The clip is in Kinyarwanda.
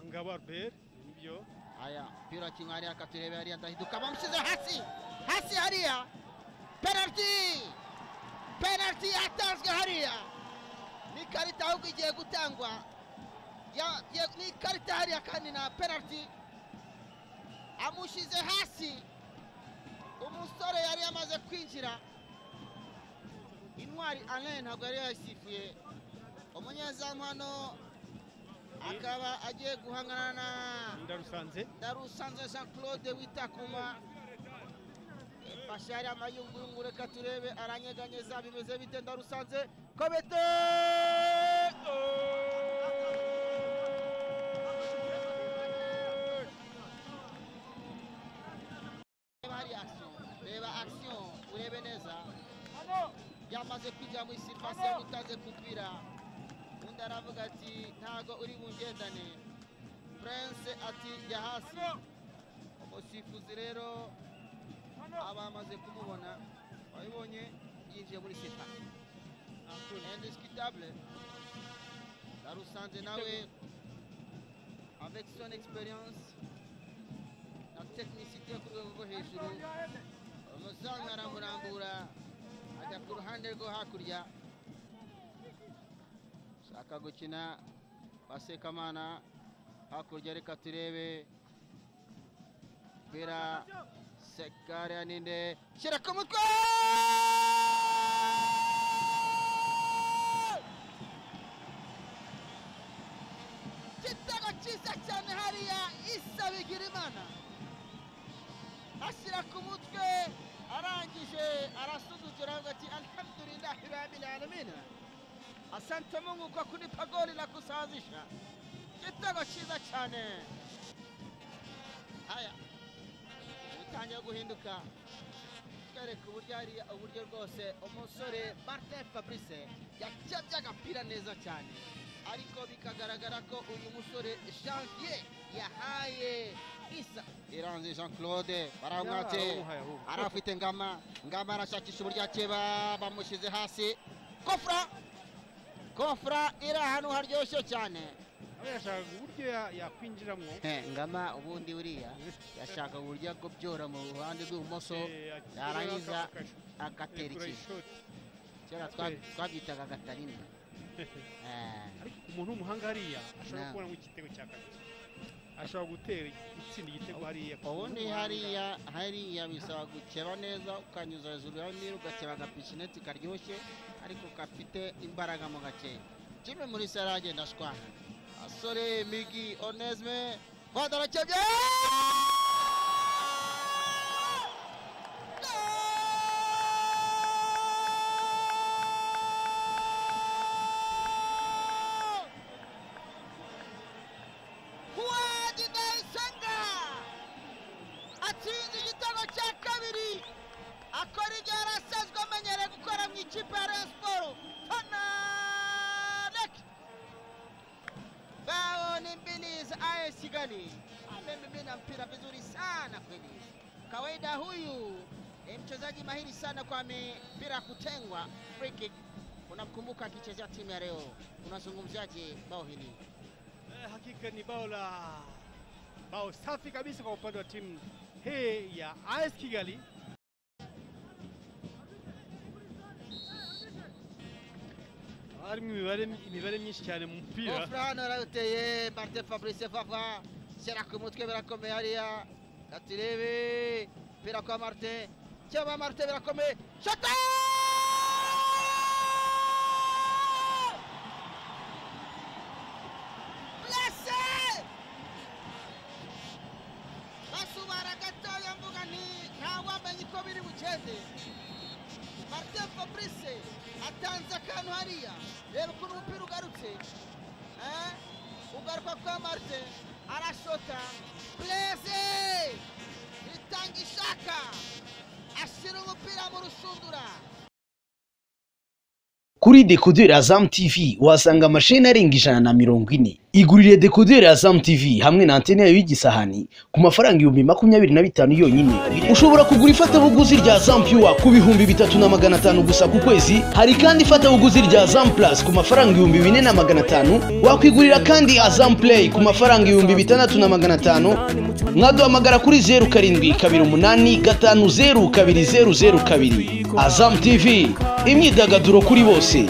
Angaba Albert nibyo. Aya pira kimwari akaturebe hariya ndahiduka bamusize hasi hariya. Penalty yatanzwe hariya. Ni karita ahubwo igiye gutangwa. Ni karita hariya kandi na penalty. Amushize hasi. Umusore yari yamaze kwinjira. Intwari Alain ntabwo yari yasifuye. Umunyezamu hano akaba agiye guhangana na Ndarusanze Jean Claude Witakuma. Fashari amayungurungu reka turebe aranyeganyeza bimeze bite Ndarusanze Kobete. Reba action urebe neza. Yamaze kujya mu isifasi utaze kupira. Undi aravuga ati ntago uri bungendane. Prince ati jya hasi. Umusifuzi rero abamaze kumubona wabibonye yinjiye muri sifasi. Indiscutable. Ndarusanze nawe avec son expérience na technicité ku rwego rwo hejuru. Umuzamu aramurambura ajya ku ruhande rwo hakurya. Shaka gukina Basekamana hakurya reka turebe pera Sekare aninde shira ku mutwe. Kitego cyiza cyane hariya Issa Bigirimana ashira ku mutwe arangije arasudukira ati alhamdulillahi rabbil alamin. Asante Mungu kwa kunipa goli la kusawazisha. Kitego cyiza cyane. Haya bitangiye guhinduka. Kereka uburyo rwose umusore Martin Fabrice yakebye agapira neza cyane. Ariko bikagaragara ko uyu musore Janvier yahaye Issa Iranzi Jean Claude baramwate arafite ngama arashakisha uburyo akeba bamushize hasi. Kofra iri ahantu haryoshye cyane. Yashaka uburyo yakwinjiramo. Ngama ubundi uriya yashaka uburyo bwo byora mu ruhande rw'ibumoso yarangiza agatera ikintu. Cyera twabyitaga Gatarina. Ariko umuntu w'umuhanga hariya ashobora kubona mu gitego cya kabiri. Ashobora gutera itsinda igitego hariya. Ubundi hariya bisaba gukeba neza ukanyuza hejuru y'amira ugakeba agapishineti karyoshye ariko gafite imbaraga mu gake. Kimwe muri sara agenda ashwana. Asore Migi Onesme badarakebye. Atsinze igitego cya kabiri akora ibyo yarasazwe amenyereye gukora mu ikipe ya Rayon Sports. Bao ni mbili za AS Kigali. Amemimina mpira vizuri sana kweli. Kawaida huyu ni mchezaji mahiri sana kwa mpira kutengwa free kick. Unamkumbuka akichezea timu ya leo. Unazungumziaje bao hili? Hakika ni bao safi kabisa kwa upande wa timu hii ya AS Kigali. Imibare myinshi cyane mu mpira. Ofrano arayuteye Martin Fabrice Fafa shira ku mutwe birakomeye hariya. Gaturebe pira kwa Martin. Cyaba Martin birakomeye. Shota! Blessé! Basubara gatoya mvuga ntawamenye ko biri buceze. Martin Fabrice atanze akantu hariya. Reba ukuntu umupira ugarutse. Ugaruka kwa Martin arashota. Blaise itanga ishaka ashyira umupira mu rushundura. Kuri Decoder Azam TV wasanga amasheni arenga 140 Igurire dekoderi ya Azam TV hamwe na antene yayo y'igisahani ku mafaranga 25,000 yonyine. Ushobora kugura ifatabuguzi rya Azam Pure ku 3,500 gusa ku kwezi. Hari kandi ifatabuguzi rya Azam Plus ku mafaranga 4,500. Wakwigurira kandi Azam Play ku mafaranga 6,500. Mwaduhamagara kuri 0728502002. Azam TV, imyidagaduro kuri bose.